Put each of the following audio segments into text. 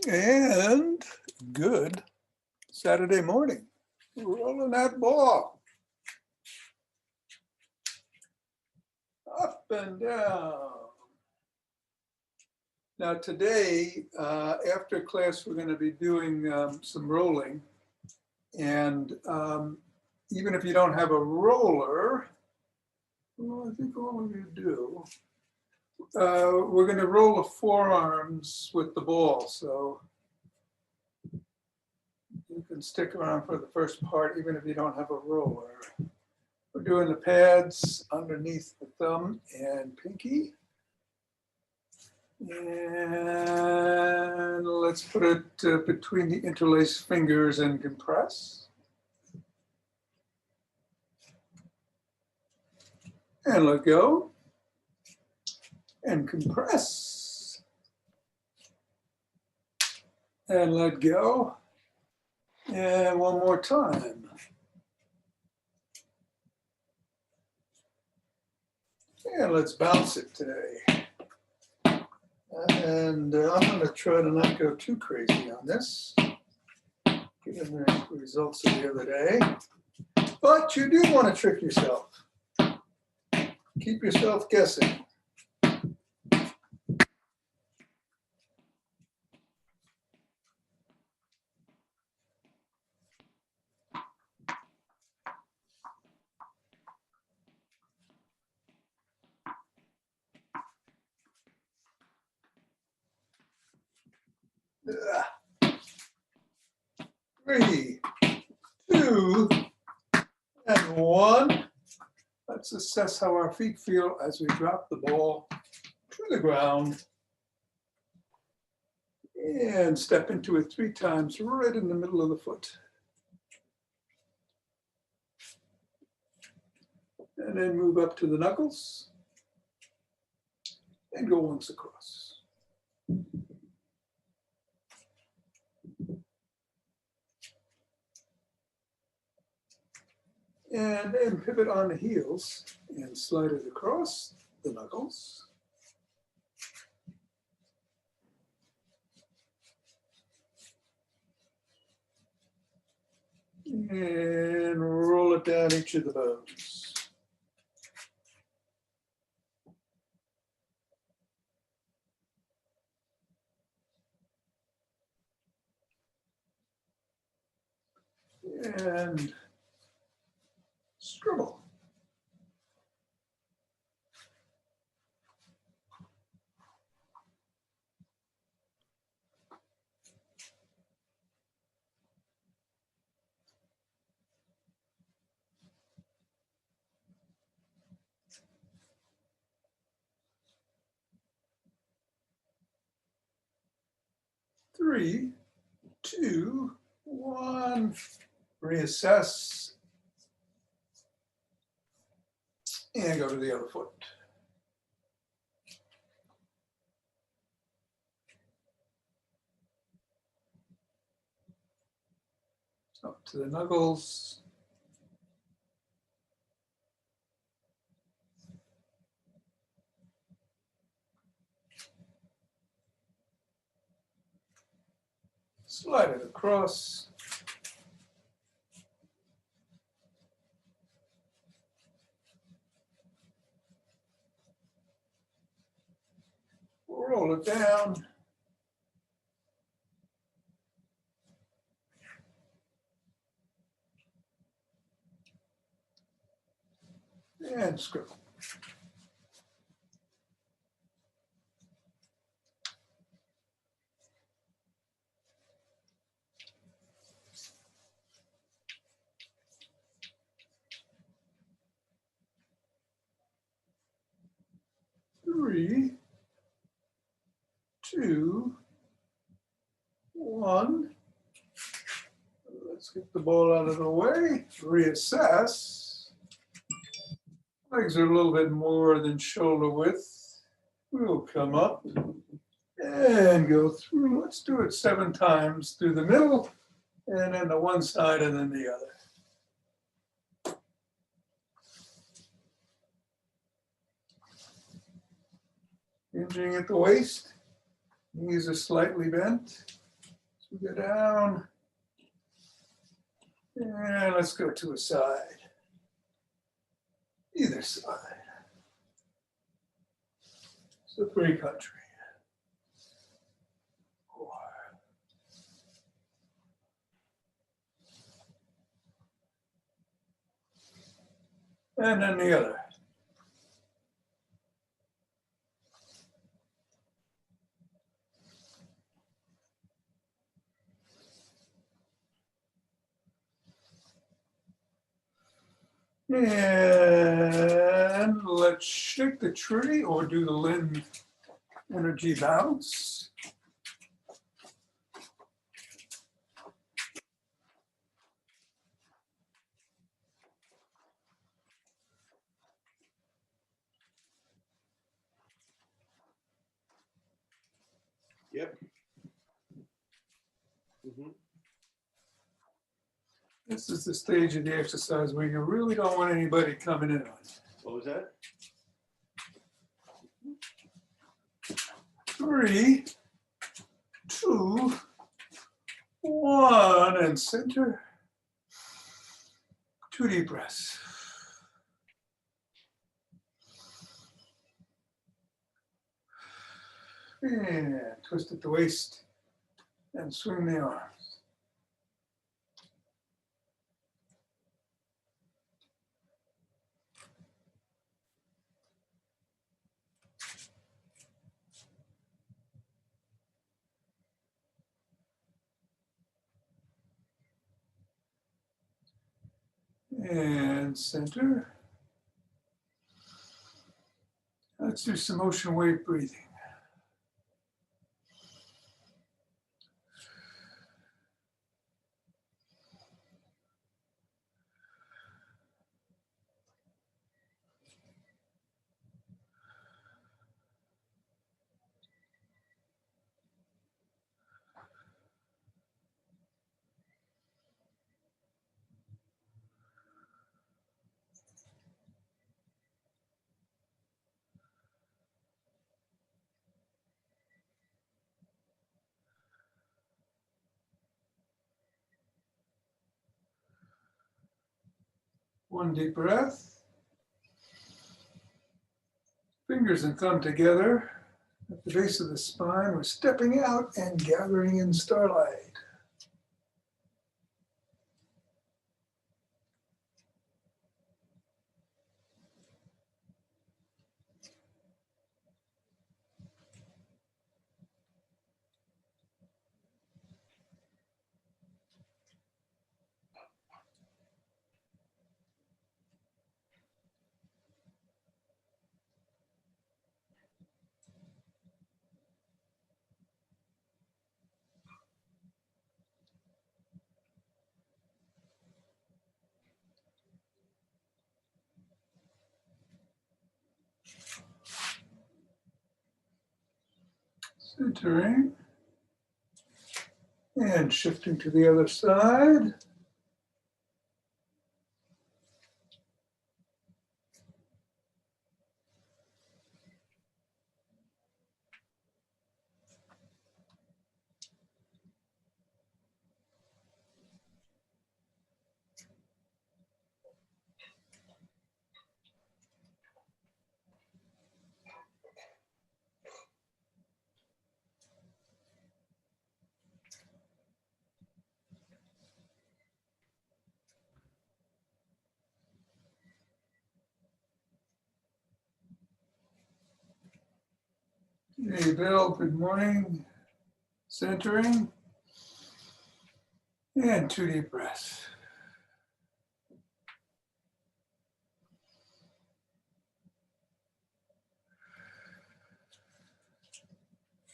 And good Saturday morning. Rolling that ball. Up and down. Now today, after class, we're going to be doing some rolling. And even if you don't have a roller, well, I think all of you do, we're going to roll the forearms with the ball. So you can stick around for the first part, even if you don't have a roller. We're doing the pads underneath the thumb and pinky. And let's put it between the interlaced fingers and compress. And let go. And compress. And let go. And one more time. And let's bounce it today. And I'm going to try to not go too crazy on this, given the results of the other day. But you do want to trick yourself. Keep yourself guessing. Three, two, and one. Let's assess how our feet feel as we drop the ball to the ground. And step into it 3 times right in the middle of the foot. And then move up to the knuckles. And go once across. And then pivot on the heels and slide it across the knuckles. And roll it down each of the bones. And scribble. Three, two, one. Reassess. And go to the other foot. Up to the knuckles. Slide it across. Roll it down. And scribble. Three, two, one. Let's get the ball out of the way. Reassess. Legs are a little bit more than shoulder width. We'll come up and go through. Let's do it 7 times through the middle, and then to one side and then the other. Hinging at the waist. Knees are slightly bent. So we go down. And let's go to a side. Either side. So 3 country. 4. And then the other. And let's shake the tree or do the limb energy bounce. Yep. Mm-hmm. This is the stage of the exercise where you really don't want anybody coming in on you. What was that? 3, 2, 1, and center. 2 deep breaths. And twist at the waist and swing the arms. And center. Let's do some ocean wave breathing. One deep breath. Fingers and thumb together at the base of the spine. We're stepping out and gathering in starlight. Centering. And shifting to the other side. Hey, Bill, good morning. Centering. And 2 deep breaths.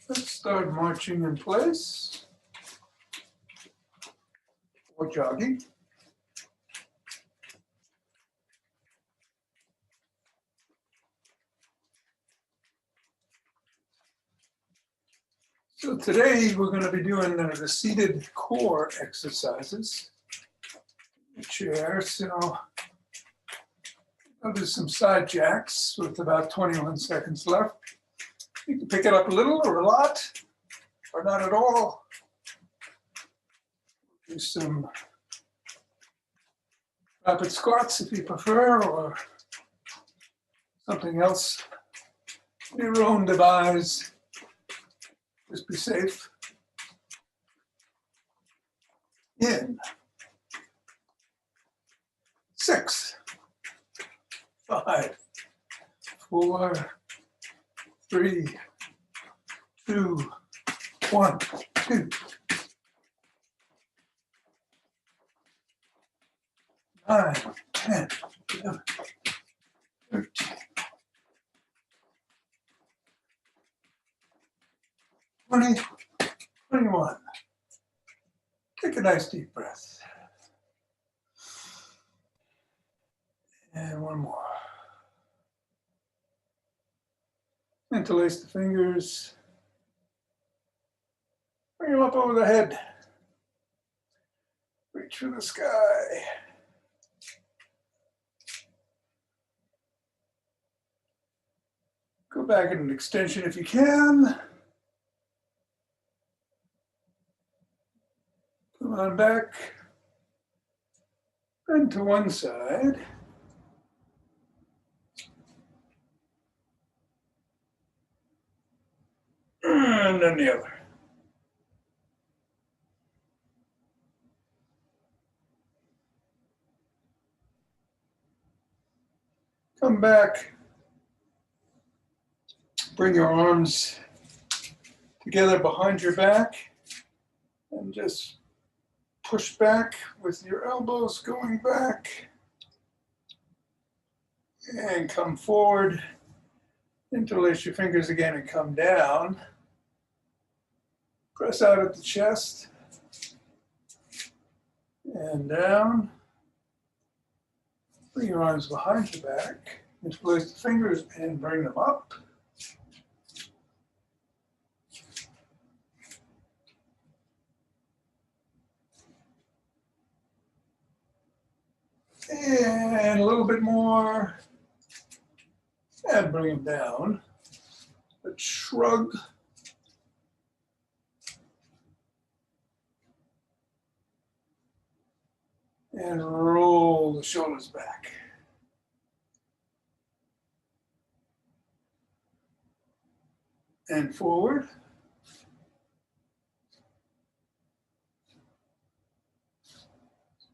Let's start marching in place or jogging. So today we're going to be doing the seated core exercises. Chair, so I'll do some side jacks with about 21 seconds left. You can pick it up a little or a lot. or not at all. Do some rapid squats if you prefer, or something else. Your own device. Just be safe. In 6, 5, 4, 3, 2, 1, 2. 9, 10, 11, 13. 20, 21. Take a nice deep breath. And one more. Interlace the fingers. Bring them up over the head. Reach for the sky. Go back in an extension if you can. Come on back. Bend to one side. And then the other. Come back. Bring your arms together behind your back and just push back with your elbows going back. And come forward. Interlace your fingers again and come down. Press out at the chest. And down. Bring your arms behind your back. Interlace the fingers and bring them up. And a little bit more. And bring them down. But shrug. And roll the shoulders back. And forward.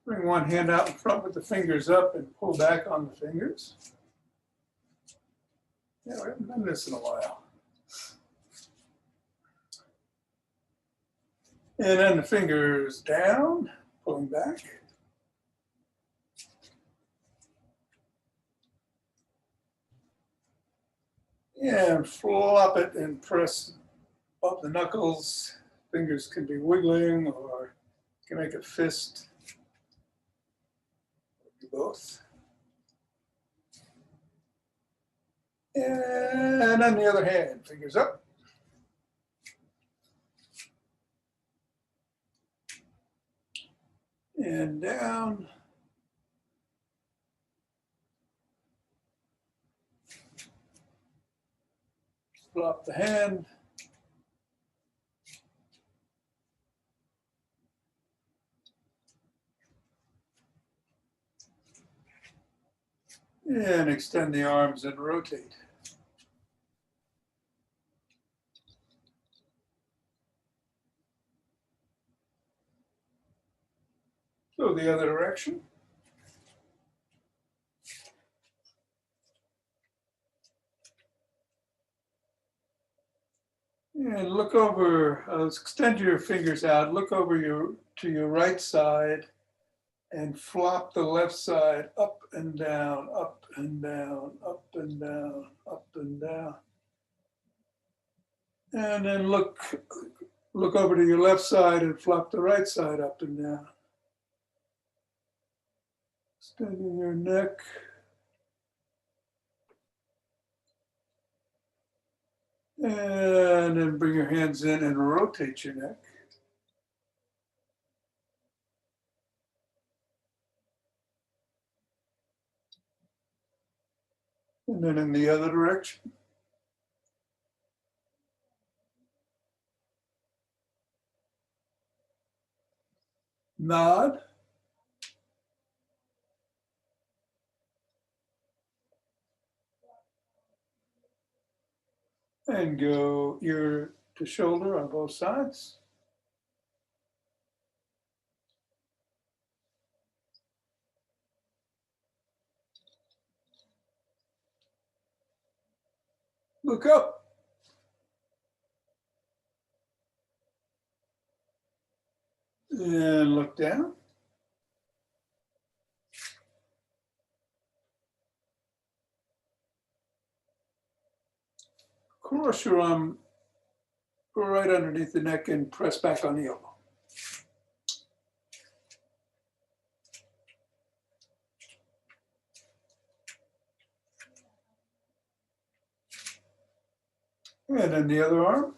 Bring one hand out in front with the fingers up and pull back on the fingers. Yeah, we haven't done this in a while. And then the fingers down, pulling back. And flop it and press up the knuckles. Fingers can be wiggling or you can make a fist. Do both. And on the other hand, fingers up. And down. Flop the hand. And extend the arms and rotate. So the other direction. And look over, extend your fingers out, look over to your right side and flop the left side up and down, up and down, up and down, up and down. And then look over to your left side and flop the right side up and down. Extending your neck. And then bring your hands in and rotate your neck. And then in the other direction. nod. And go ear to shoulder on both sides. Look up. And look down. Cross your arm right underneath the neck and press back on the elbow. And then the other arm.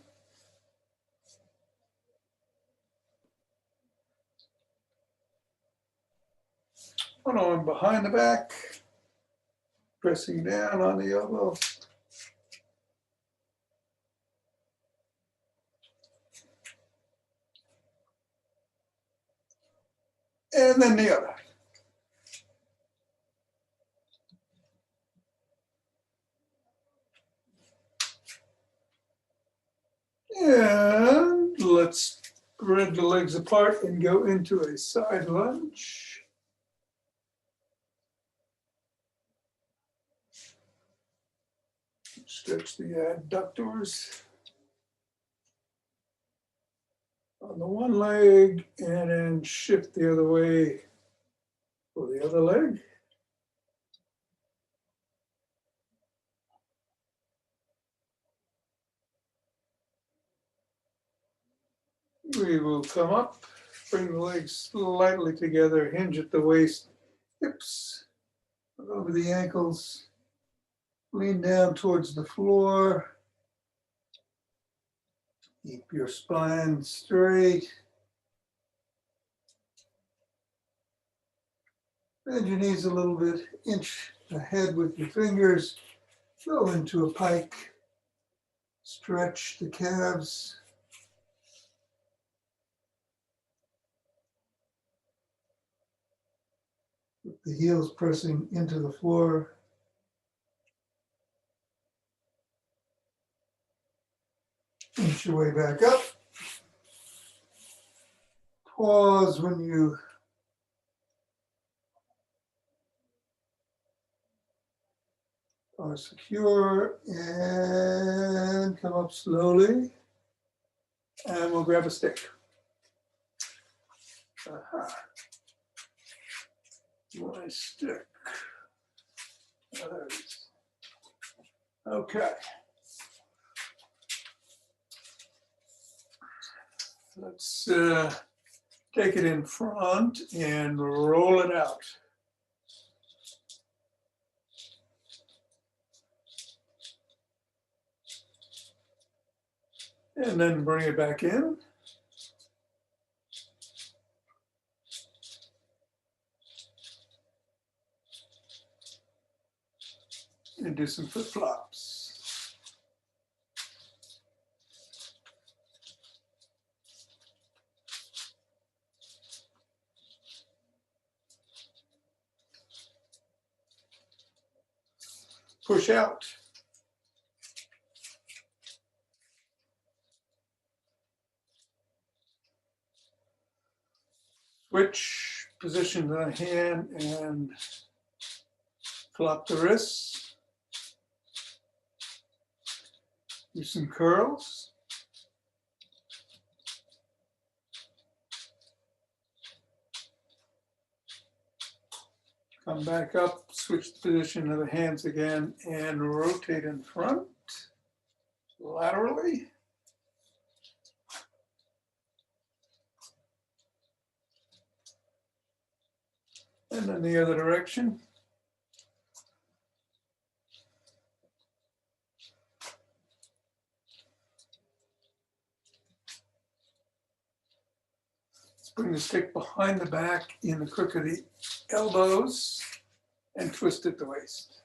One arm behind the back, pressing down on the elbow. And then the other. And let's spread the legs apart and go into a side lunge. Stretch the adductors on the one leg and then shift the other way for the other leg. We will come up, bring the legs slightly together, hinge at the waist, hips over the ankles, lean down towards the floor. Keep your spine straight. Bend your knees a little bit, inch ahead with your fingers, go into a pike, stretch the calves. With the heels pressing into the floor. Inch your way back up. Pause when you are secure and come up slowly. And we'll grab a stick. My stick. There it is. Okay. Let's take it in front and roll it out. And then bring it back in. And do some flip flops. Push out. Switch position the hand and flop the wrists. Do some curls. Come back up, switch the position of the hands again, and rotate in front, laterally. And then the other direction. Let's bring the stick behind the back in the crook of the elbows and twist at the waist.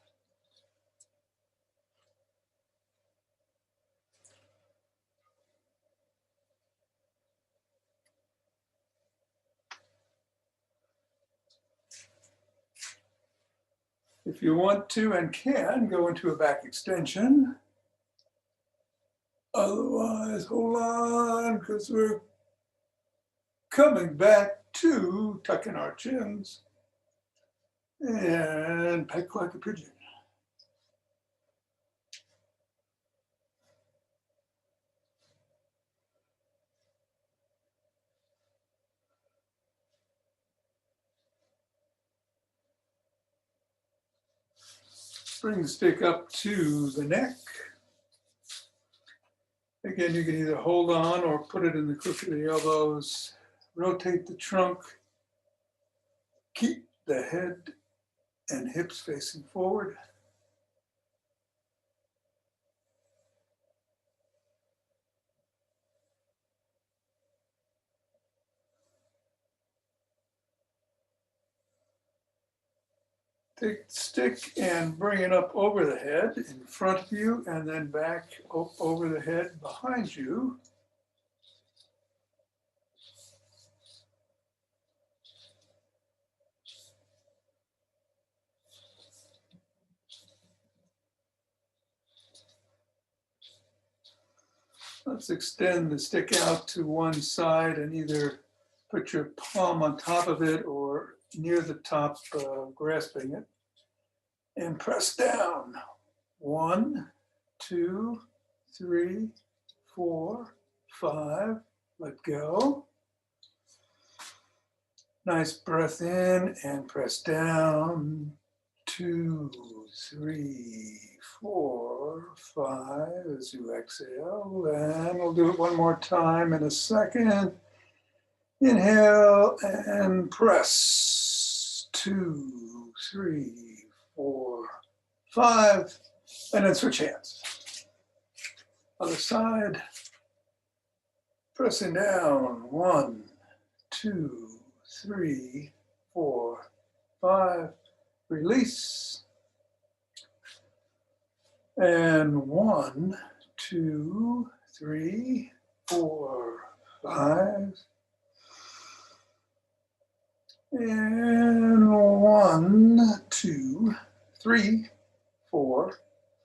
If you want to and can, go into a back extension. Otherwise, hold on, because we're coming back to tucking our chins and peck like a pigeon. Bring the stick up to the neck. Again, you can either hold on or put it in the crook of the elbows. Rotate the trunk. Keep the head and hips facing forward. Take the stick and bring it up over the head in front of you and then back up over the head behind you. Let's extend the stick out to one side and either put your palm on top of it or near the top, grasping it, and press down. 1, 2, 3, 4, 5. Let go. Nice breath in and press down. 2, 3, 4, 5 as you exhale. And we'll do it one more time in a second. Inhale and press. 2, 3, 4, 5. And then switch hands. Other side. Pressing down. 1, 2, 3, 4, 5. Release. And 1, 2, 3, 4, 5. And 1, 2, 3, 4,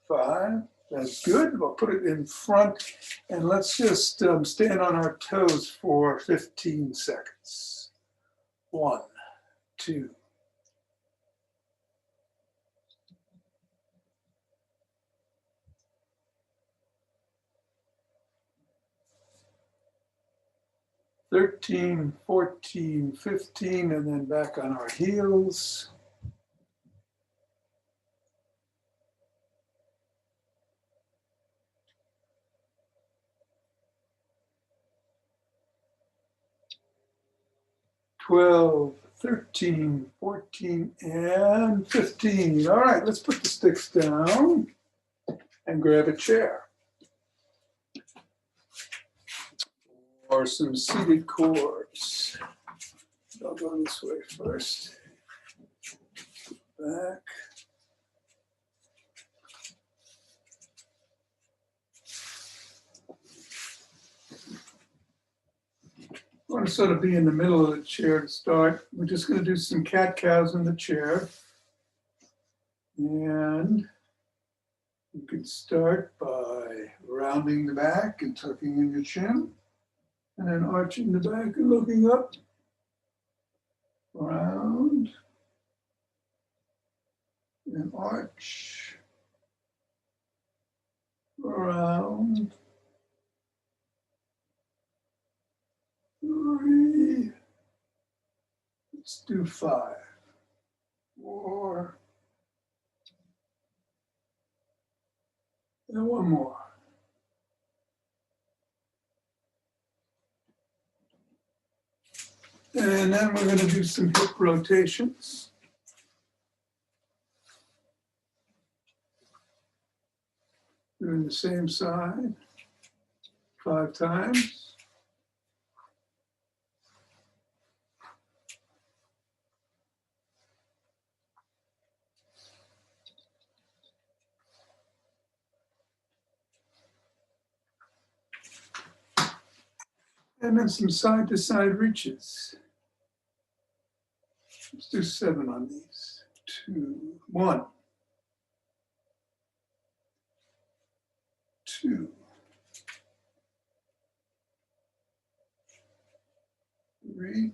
5. That's good. We'll put it in front and let's just stand on our toes for 15 seconds. 1, 2. "13, 14, 15, and then back on our heels. "12, 13, 14, and 15. All right, let's put the sticks down and grab a chair. Or some seated chords. I'll go this way first. Back. I want to sort of be in the middle of the chair to start. We're just going to do some cat-cows in the chair. And you can start by rounding the back and tucking in your chin. And then arching the back and looking up. Round. And arch. Around. 3. Let's do 5. 4. And one more. And then we're going to do some hip rotations. Doing the same side 5 times. And then some side-to-side reaches. Let's do 7 on these. 2, 1, 2, 3,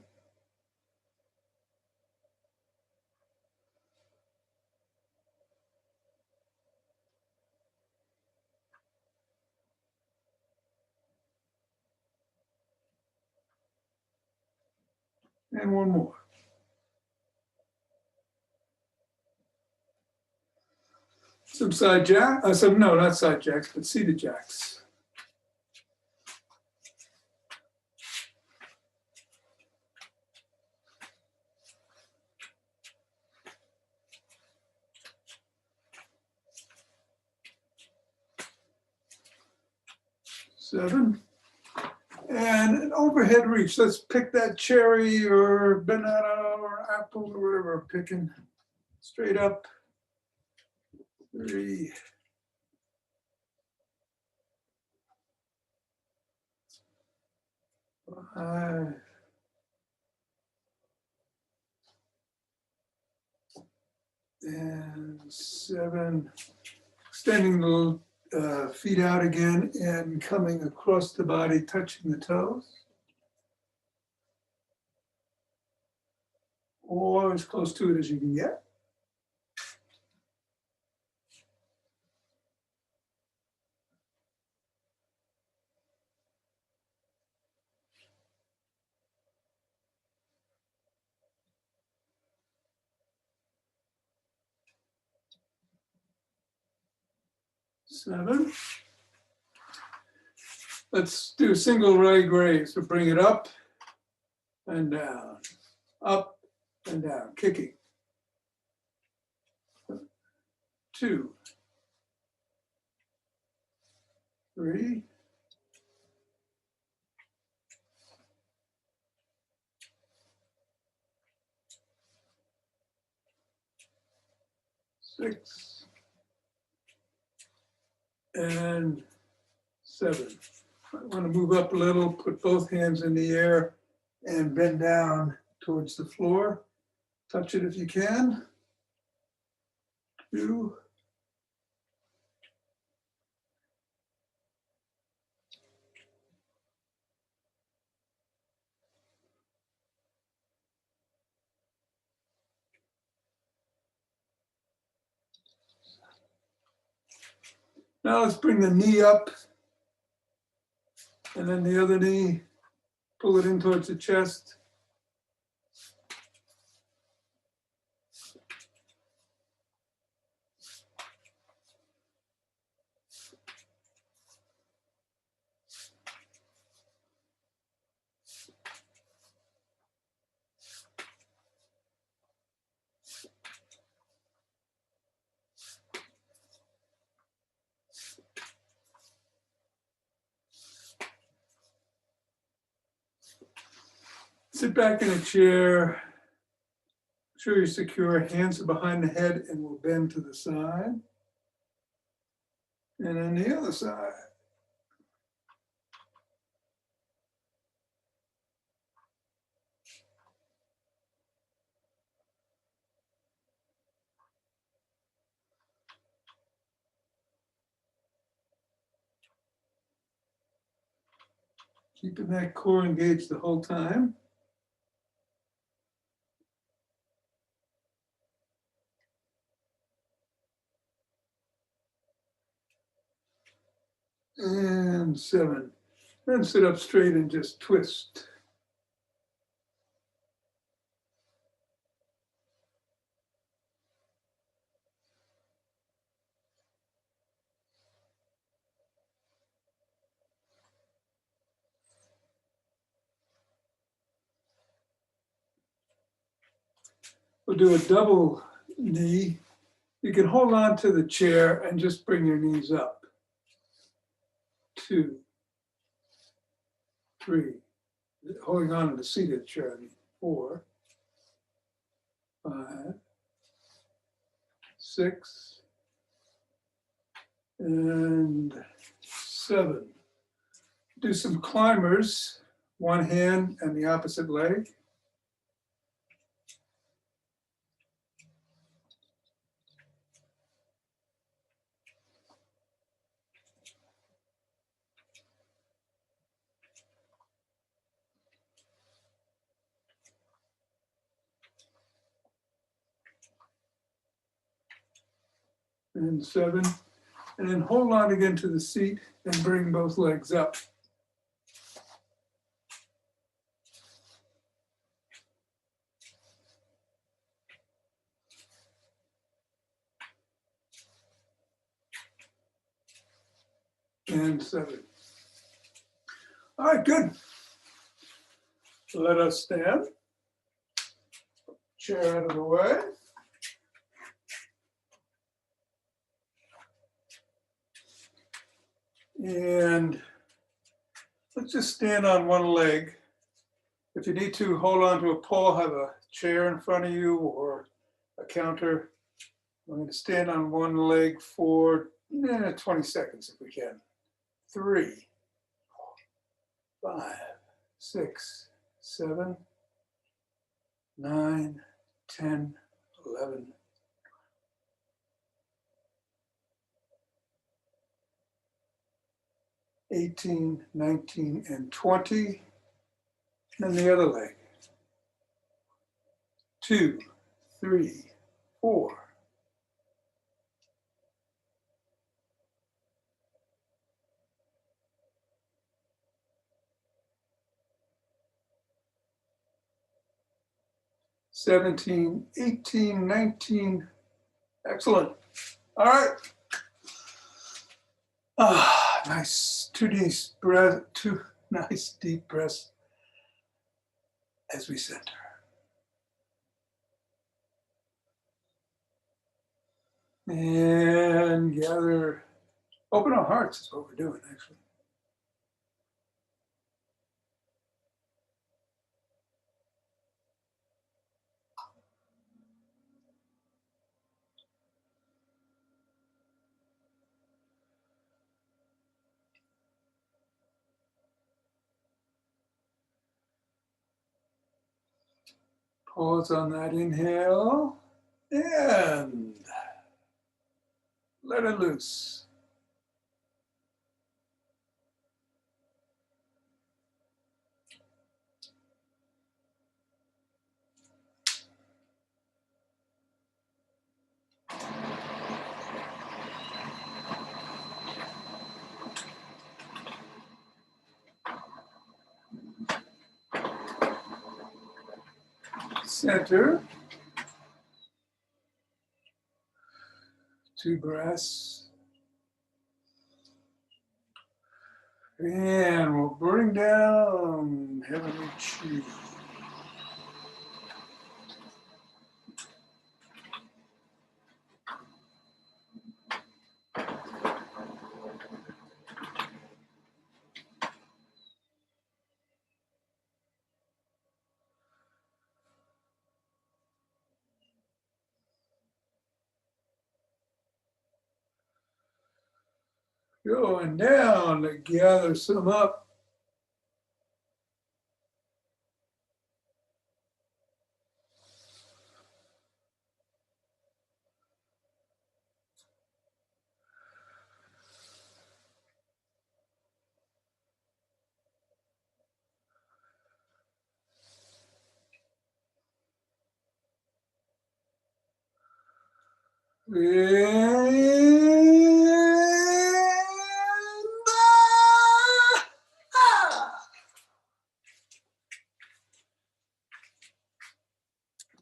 1 more. Some side jack, no, not side jacks, but seated jacks. Seven. And an overhead reach. Let's pick that cherry or banana or apple or whatever I'm picking. Straight up. 3. 5. And 7. Extending the feet out again and coming across the body, touching the toes. Or as close to it as you can get. Seven. Let's do single leg raise. So bring it up and down, up and down, kicking. 2, 3, 6, and 7. I want to move up a little, put both hands in the air and bend down towards the floor. Touch it if you can. 2, 3. Now let's bring the knee up and then the other knee, pull it in towards the chest. Sit back in a chair. Make sure you're secure. Hands are behind the head and we'll bend to the side. And then the other side. Keeping that core engaged the whole time. And 7. Then sit up straight and just twist. We'll do a double knee. You can hold on to the chair and just bring your knees up. 2, 3. Holding on to the seat of the chair, I mean. 4, 5, 6, and 7. Do some climbers, one hand and the opposite leg. and 7. And then hold on again to the seat and bring both legs up. And 7. All right, good. Let us stand. Chair out of the way. And let's just stand on one leg. If you need to, hold on to a pole, have a chair in front of you or a counter. I'm going to stand on one leg for 20 seconds if we can. 3, 5, 6, 7, 9, 10, 11. 18, 19, and 20. And the other leg. 2, 3, 4. 17, 18, 19. Excellent. All right. Nice. 2 nice deep breaths as we center. And gather, open our hearts is what we're doing actually. Pause on that inhale and let it loose. Center. 2 breaths. And we'll bring down heavenly chi. Going down to gather some up.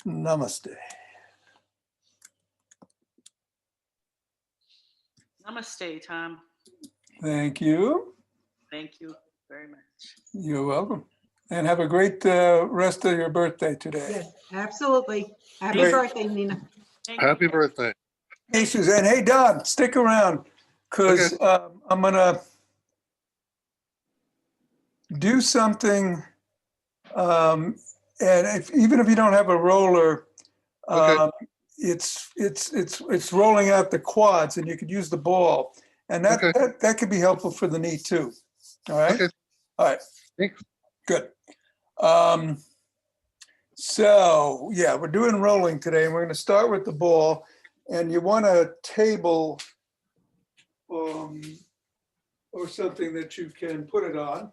Namaste. Namaste, Tom. Thank you. Thank you very much. You're welcome. And have a great rest of your birthday today. Yes, absolutely. Happy Great. birthday, Nina. Thank you. Happy birthday. Hey, Suzanne. Hey, Don, stick around because I'm going to do something. And even if you don't have a roller, Okay. it's rolling out the quads and you could use the ball. And that could be helpful for the knee too. All right. Okay. All right. Thanks. Good. So yeah, we're doing rolling today and we're going to start with the ball and you want a table or something that you can put it on.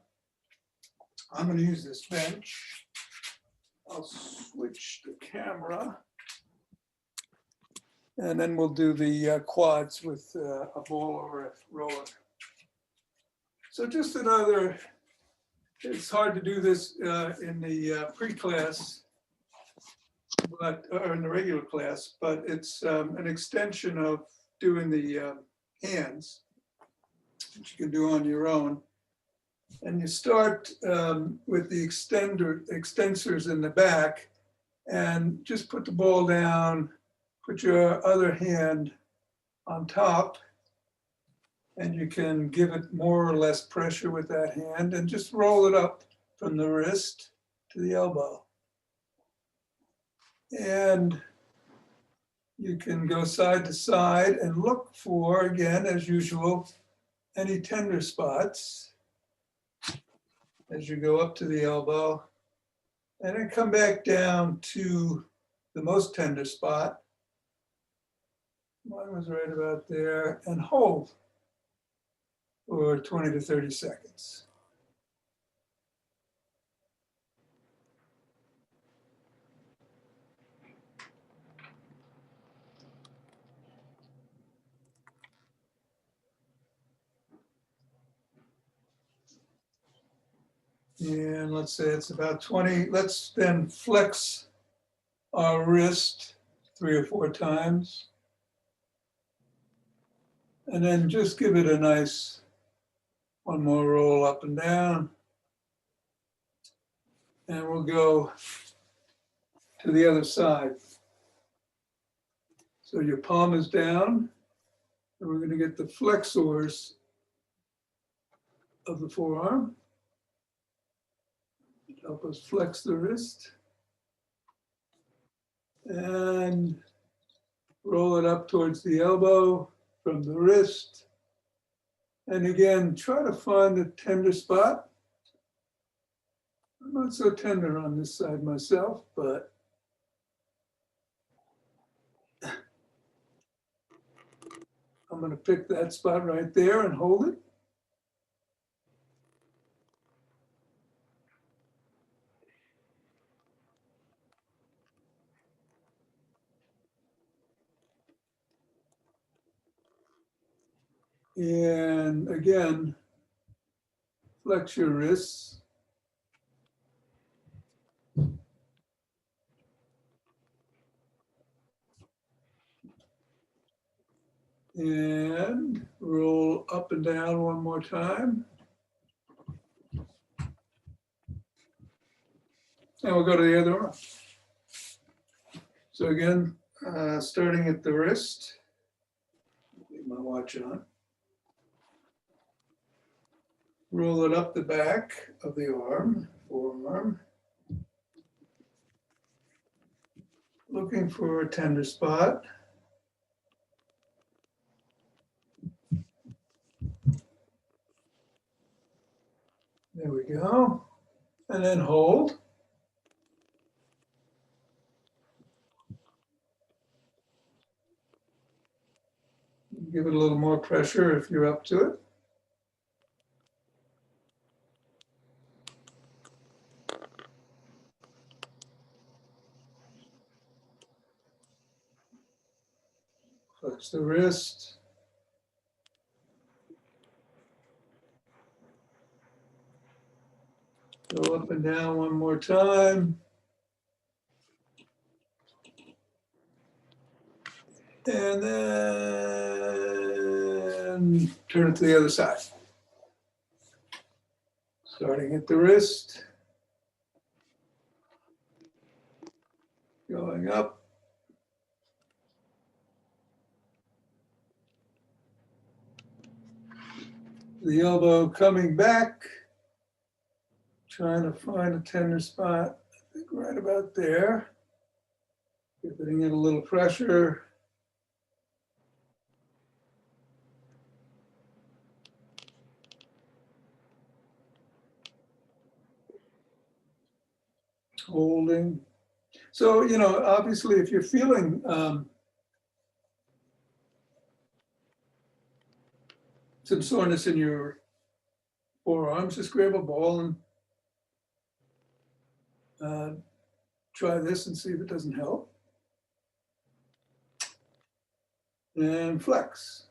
I'm going to use this bench. I'll switch the camera. And then we'll do the quads with a ball or a roller. So just another, it's hard to do this in the pre-class, or in the regular class, but it's an extension of doing the hands, which you can do on your own. And you start with the extensors in the back, and just put the ball down, put your other hand on top, and you can give it more or less pressure with that hand and just roll it up from the wrist to the elbow. And you can go side to side and look for, again, as usual, any tender spots as you go up to the elbow, and then come back down to the most tender spot. Mine was right about there, and hold for 20 to 30 seconds. And let's say it's about 20. Let's then flex our wrist 3 or 4 times. And then just give it a nice one more roll up and down. And we'll go to the other side. So your palm is down, and we're going to get the flexors of the forearm. Help us flex the wrist. And roll it up towards the elbow from the wrist. And again, try to find a tender spot. I'm not so tender on this side myself, but I'm going to pick that spot right there and hold it. And again, flex your wrists. And roll up and down one more time. And we'll go to the other arm. So again, starting at the wrist. Leave my watch on. Roll it up the back of the arm, forearm. Looking for a tender spot. There we go. And then hold. Give it a little more pressure if you're up to it. Flex the wrist. Go up and down one more time. And then turn it to the other side. Starting at the wrist. Going up. The elbow coming back. Trying to find a tender spot, I think right about there. Giving it a little pressure. Holding. So, you know, obviously if you're feeling some soreness in your forearms, just grab a ball and try this and see if it doesn't help. and flex.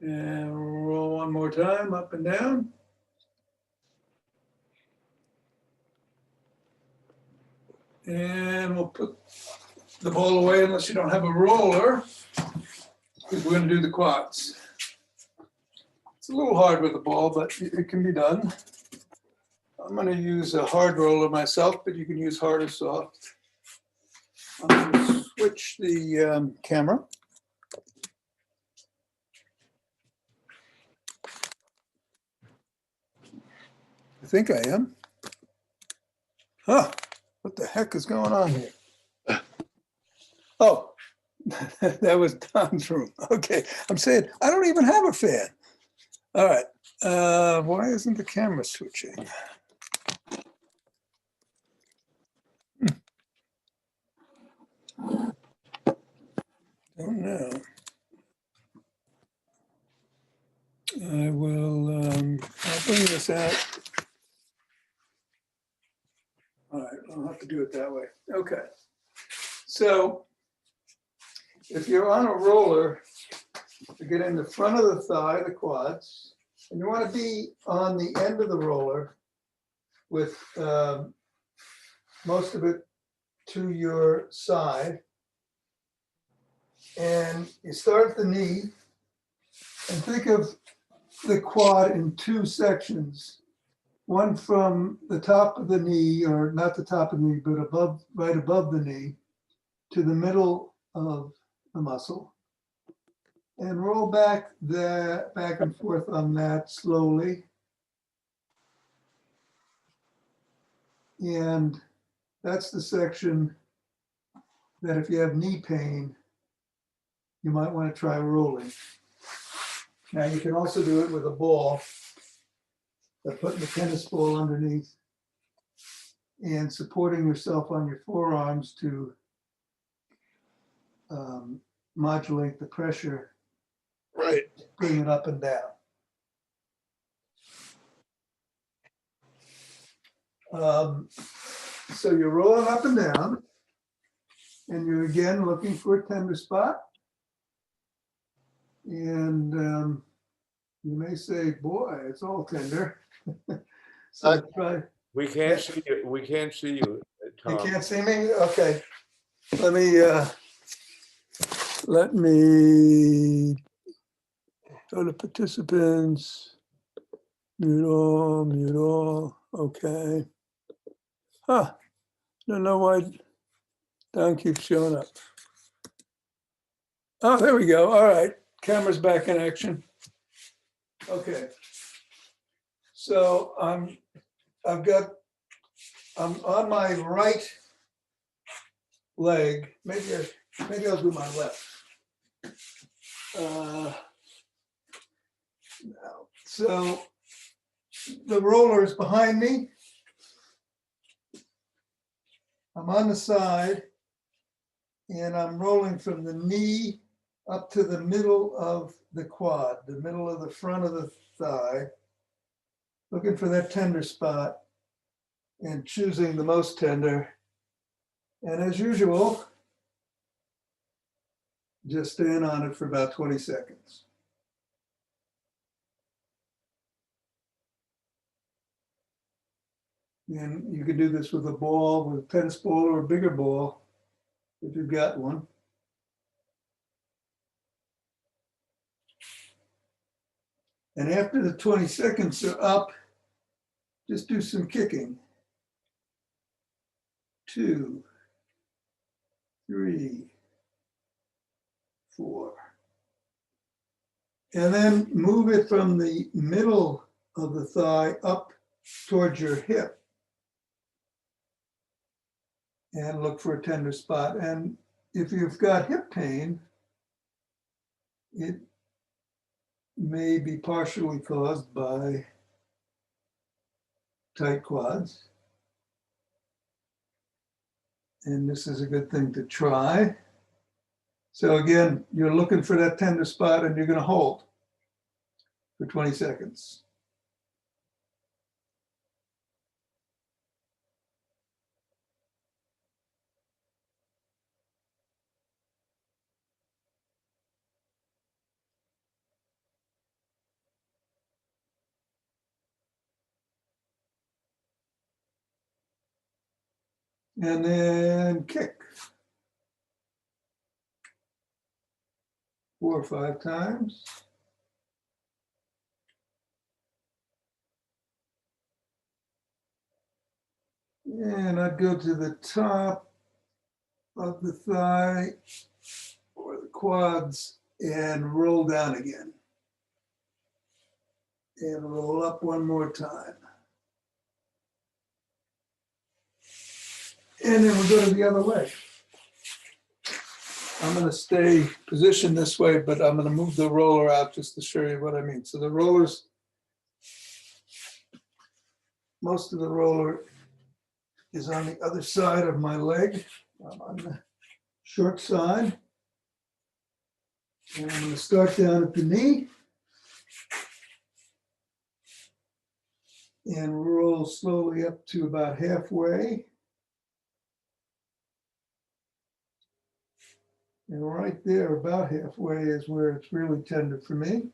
And roll one more time, up and down. And we'll put the ball away unless you don't have a roller, because we're going to do the quads. It's a little hard with the ball, but it can be done. I'm going to use a hard roller myself, but you can use hard or soft. I'm going to switch the camera. I think I am. Huh, what the heck is going on here? Oh, that was Tom's room. Okay, I'm saying, I don't even have a fan. All right, why isn't the camera switching? Don't know. I will, I'll bring this out. All right, I'll have to do it that way. Okay. So if you're on a roller, you get in the front of the thigh, the quads, and you want to be on the end of the roller with most of it to your side. And you start at the knee and think of the quad in two sections. One from the top of the knee, or not the top of the knee, but above, right above the knee, to the middle of the muscle. And roll back and forth on that slowly. And that's the section that if you have knee pain, you might want to try rolling. Now you can also do it with a ball, by putting the tennis ball underneath and supporting yourself on your forearms to modulate the pressure. Right. Bring it up and down. So you're rolling up and down, and you're again looking for a tender spot. And you may say, boy, it's all tender. So try. We can't see you. We can't see you, You Tom. can't see me? Okay. Let me go to participants. Mute all. Okay. Huh. Don't know why Don keeps showing up. Oh, there we go. All right. Camera's back in action. Okay. So I'm on my right leg. Maybe I'll do my left. So the roller is behind me. I'm on the side, and I'm rolling from the knee up to the middle of the quad, the middle of the front of the thigh, looking for that tender spot and choosing the most tender. And as usual, just stand on it for about 20 seconds. And you can do this with a ball, with a tennis ball or a bigger ball, if you've got one. And after the 20 seconds are up, just do some kicking. 2, 3, 4. And then move it from the middle of the thigh up towards your hip. And look for a tender spot. And if you've got hip pain, it may be partially caused by tight quads. And this is a good thing to try. So again, you're looking for that tender spot, and you're going to hold for 20 seconds. And then kick. 4 or 5 times. And I'd go to the top of the thigh or the quads and roll down again. And roll up one more time. And then we go to the other leg. I'm going to stay positioned this way, but I'm going to move the roller out just to show you what I mean. So the rollers, most of the roller is on the other side of my leg. I'm on the short side. And I'm going to start down at the knee and roll slowly up to about halfway. And right there, about halfway, is where it's really tender for me.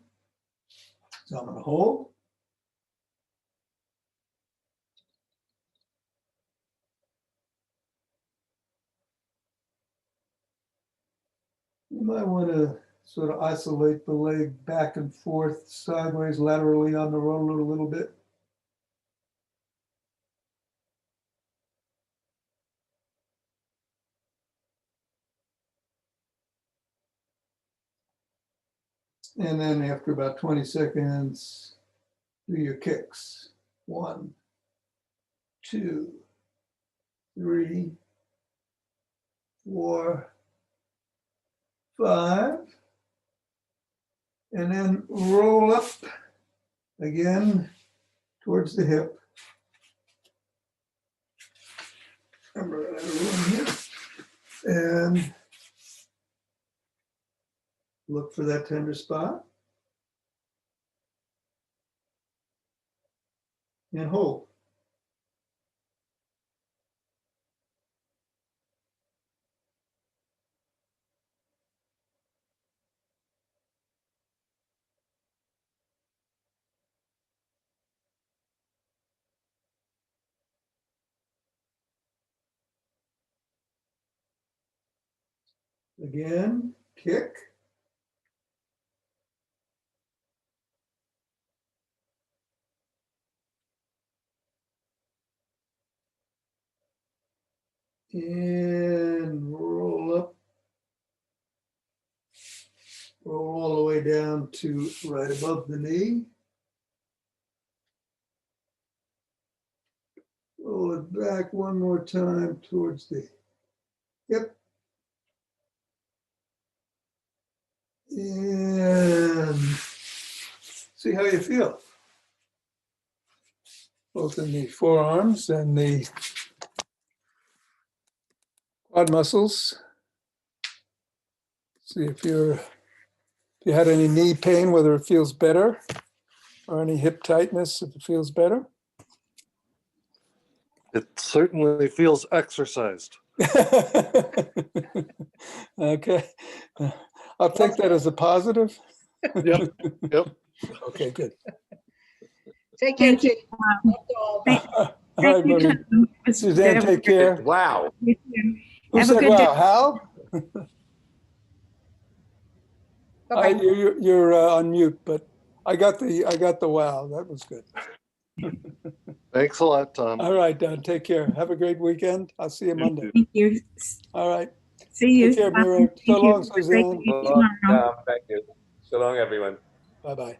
So I'm going to hold. You might want to sort of isolate the leg back and forth, sideways, laterally on the roller a little bit. And then after about 20 seconds, do your kicks. 1, 2, 3, 4, 5. And then roll up again towards the hip. Remember, I have room here. And look for that tender spot. And hold. Again, kick. And roll up. Roll all the way down to right above the knee. Roll it back one more time towards the hip. And see how you feel. Both in the forearms and the quad muscles. See if you had any knee pain, whether it feels better, or any hip tightness, if it feels better. It certainly feels exercised. Okay. I'll take that as a positive. Yep. Okay, good. Take care, Thank you. Chief. That's all. All Thank right, you, buddy. Tom. It's Suzanne, very take care. Wow. good to you. Who Have a said good wow? day. Hal? Bye-bye. You're on mute, but I got the wow. That was good. Thanks a lot, Tom. All right, Don. Take care. Have a great weekend. I'll see you Monday. Thank you. All right. See you. Take care, Bye. Mira. So Thank you. long, Have a great Suzanne. day tomorrow. Thank you. So long, everyone. Bye-bye.